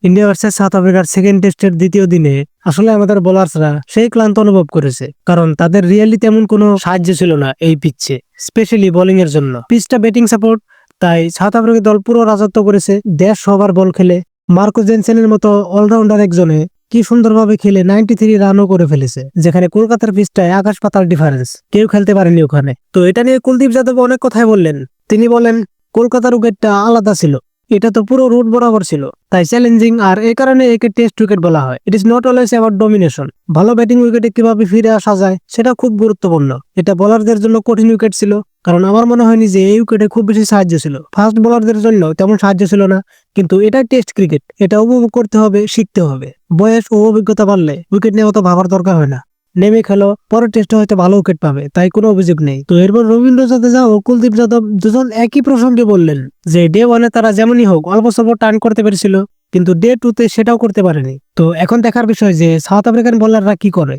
India versus south আফ্রিকার second টেস্টের দ্বিতীয় দিনে আসলে আমাদের বোলারসরা সেই ক্লান্ত অনুভব করেছে, কারণ তাদের রিয়েলি তেমন কোনো সাহায্য ছিল না এই পিচে, স্পেশালি বোলিং এর জন্য। পিচটা ব্যাটিং সাপোর্ট, তাই সাউথ আফ্রিকা দল পুরো রাজত্ব করেছে। 150 ওভার বল খেলে মার্কো জেনসেনের মতো অলরাউন্ডার একজনে কি সুন্দরভাবে খেলে 93 রানও করে ফেলেছে, যেখানে কলকাতার পিচটায় আকাশ পাতাল ডিফারেন্স, কেউ খেলতে পারেনি ওখানে। তো এটা নিয়ে কুলদীপ যাদব অনেক কথাই বললেন। তিনি বলেন, কলকাতার উইকেটটা আলাদা ছিল, এটা তো পুরো রুট বরাবর ছিল, তাই চ্যালেঞ্জিং, আর এই কারণে একে টেস্ট উইকেট বলা হয়। It is not always about domination. ভালো ব্যাটিং উইকেটে কিভাবে ফিরে আসা যায় সেটা খুব গুরুত্বপূর্ণ। এটা বোলারদের জন্য কঠিন উইকেট ছিল, কারণ আমার মনে হয়নি যে এই উইকেটে খুব বেশি সাহায্য ছিল। ফাস্ট বোলারদের জন্য তেমন সাহায্য ছিল না, কিন্তু এটা টেস্ট ক্রিকেট, এটা উপভোগ করতে হবে, শিখতে হবে। বয়স ও অভিজ্ঞতা বাড়লে উইকেট নিয়ে অত ভাবার দরকার হয় না, নেমে খেলো, পরের টেস্টে হয়তো ভালো উইকেট পাবে, তাই কোনো অভিযোগ নেই। তো এরপর রবীন্দ্র জাদেজা ও কুলদীপ যাদব দুজন একই প্রসঙ্গে বললেন যে ডে ওয়ানে তারা যেমনই হোক অল্প স্বল্প টার্ন করতে পেরেছিল, কিন্তু ডে টু তে সেটাও করতে পারেনি। তো এখন দেখার বিষয় যে সাউথ আফ্রিকান বোলাররা কি করে।